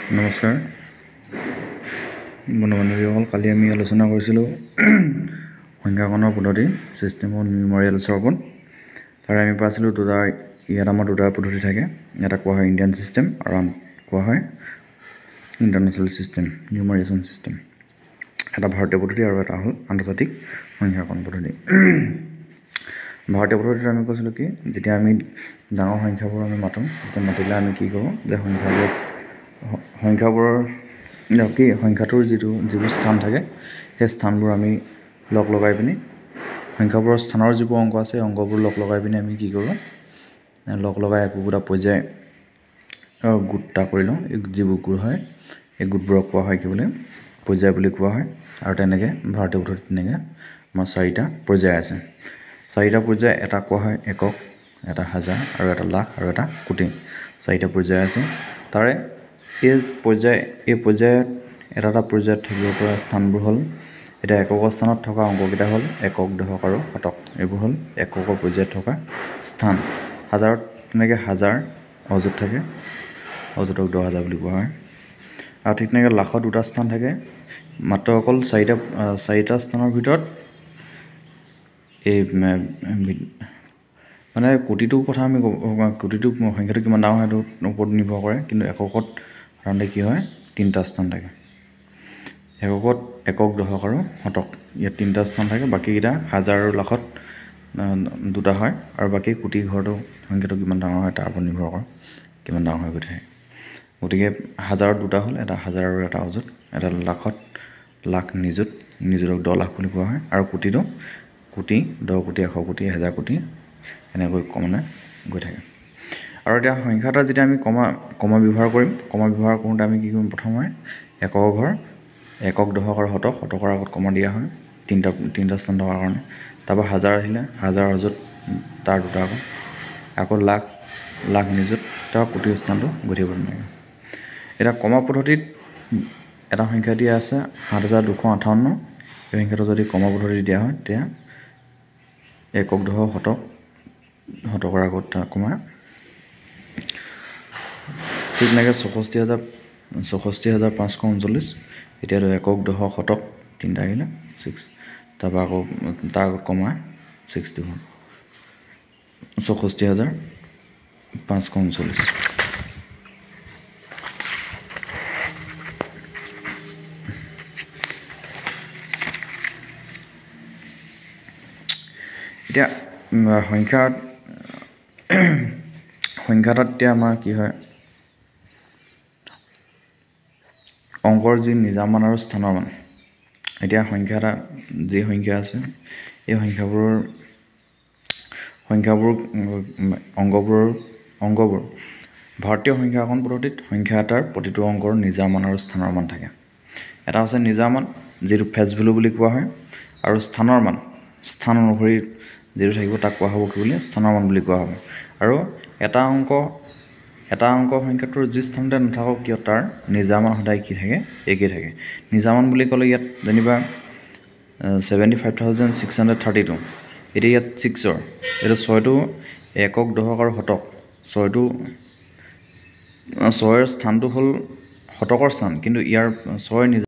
নমস্কাৰ বন্ধু-বান্ধৱীসকল, কালি আমি আলোচনা কৰিছিলোঁ সংখ্যাকৰণৰ পদ্ধতি ছিষ্টেম অফ নিউমাৰিয়েলছৰ ওপৰত। তাৰে আমি পাইছিলোঁ ইয়াত আমাৰ দুটা পদ্ধতি থাকে। এটা কোৱা হয় ইণ্ডিয়ান ছিষ্টেম আৰু আন কোৱা হয় ইণ্টাৰনেশ্যনেল ছিষ্টেম, নিউমাৰিয়েশ্যন ছিষ্টেম। এটা ভাৰতীয় পদ্ধতি আৰু এটা হ'ল আন্তৰ্জাতিক সংখ্যাকৰণ পদ্ধতি। ভাৰতীয় পদ্ধতিটো আমি কৈছিলোঁ কি, যেতিয়া আমি ডাঙৰ সংখ্যাবোৰ আমি মাতোঁ, তেতিয়া মাতিলে আমি কি কৰোঁ যে সংখ্যাটোৰ যিবোৰ স্থান থাকে, সেই স্থানবোৰ আমি লগাই পিনি সংখ্যাবোৰৰ স্থানৰ যিবোৰ অংক আছে, অংকবোৰ লগাই পিনি আমি কি কৰোঁ, লগাই একোটা পৰ্যায় গোট এটা কৰি লওঁ। যিবোৰ গোট হয়, এই গোটবোৰক কোৱা হয় কি বোলে, পৰ্যায় বুলি কোৱা হয়। আৰু তেনেকৈ ভাৰতীয় পদ্ধতিত তেনেকৈ আমাৰ 4টা পৰ্যায় আছে। 4টা পৰ্যায়, এটা কোৱা হয় একক, এটা হাজাৰ আৰু এটা লাখ আৰু এটা কোটি। 4টা পৰ্যায় আছে। তাৰে এই পৰ্যায়ত এটা পৰ্যায়ত থাকিব পৰা স্থানবোৰ হ'ল, এতিয়া এককৰ স্থানত থকা অংককেইটা হ'ল একক, দশক আৰু শতক। এইবোৰ হ'ল এককৰ পৰ্যায়ত থকা স্থান। হাজাৰত তেনেকৈ হাজাৰ অযুত থাকে, অযুতক 10,000 বুলি কোৱা হয়। আৰু ঠিক তেনেকৈ লাখত দুটা স্থান থাকে, মাত্ৰ অকল 4টা স্থানৰ ভিতৰত এই মানে কোটিটোৰ কথা আমি কোটিটো সংখ্যাটো কিমান ডাঙৰ হয় সেইটোৰ ওপৰত নিৰ্ভৰ কৰে। কিন্তু এককত সাধাৰণতে কি হয়, 3টা স্থান থাকে। এককত একক, দশক আৰু শতক, ইয়াত 3টা স্থান থাকে। বাকীকেইটা হাজাৰ আৰু লাখত 2টা হয়। আৰু বাকী কোটি ঘৰটো সংখ্যাটো কিমান ডাঙৰ হয় তাৰ ওপৰত নিৰ্ভৰ কৰে, কিমান ডাঙৰ হৈ গৈ থাকে। গতিকে হাজাৰত 2টা হ'ল, এটা হাজাৰ আৰু এটা অযুত। এটা লাখত লাখ নিযুত, নিযুতক 10 লাখ বুলি কোৱা হয়। আৰু কোটিটো কোটি, 10 কোটি, 100 কোটি, 1000 কোটি, এনেকৈ মানে গৈ থাকে। আৰু এতিয়া সংখ্যা এটা যেতিয়া আমি কমা ব্যৱহাৰ কৰিম, কমা ব্যৱহাৰ কৰোঁতে আমি কি কৰিম, প্ৰথমে একৰ ঘৰ একক, দশক আৰু শতক, শতকৰ আগত কমা দিয়া হয় 3টা স্থান থকাৰ কাৰণে। তাৰপৰা হাজাৰ আহিলে, হাজাৰ অযুত, তাৰ 2টা আকৌ লাখ, লাখ নিযুত, তাৰ কোটিৰ স্থানটো গৈ থাকিব তেনেকৈ। এতিয়া কমা পদ্ধতিত এটা সংখ্যা দিয়া আছে 7,258। এই সংখ্যাটো যদি কমা পদ্ধতি দিয়া হয়, তেতিয়া একক, দশক, শতক, শতকৰ আগত কমা। ঠিক তেনেকৈ 64,539। এতিয়াতো একক, দশক, শতক 3টা আহিলে 6, তাৰপৰা আকৌ তাৰ আগত কমা 61, 64,539। এতিয়া সংখ্যা এটাত এতিয়া আমাৰ কি হয়, অংকৰ যি নিজা মান আৰু স্থানৰ মান। এতিয়া সংখ্যা এটা যি সংখ্যা আছে, এই সংখ্যাবোৰ অংকবোৰ ভাৰতীয় সংখ্যাকৰণ পদ্ধতিত সংখ্যা এটাৰ প্ৰতিটো অংকৰ নিজা মান আৰু স্থানৰ মান থাকে। এটা হৈছে নিজা মান, যিটো ফেচ ভেলু বুলি কোৱা হয়। আৰু স্থানৰ মান, স্থান অনুসৰি যিটো থাকিব তাক কোৱা হ'ব কি বুলি, স্থানৰ মান বুলি কোৱা হ'ব। আৰু এটা অংক সংখ্যাটোৰ যি স্থানতে নাথাকক কিয়, তাৰ নিজা মান সদায় কি থাকে, একেই থাকে। নিজা মান বুলি ক'লে ইয়াত যেনিবা 75,632। এতিয়া ইয়াত 6ৰ, এইটো 6টো একক, দশক আৰু শতক। 6ৰ স্থানটো হ'ল শতকৰ স্থান, কিন্তু ইয়াৰ 6 নিজা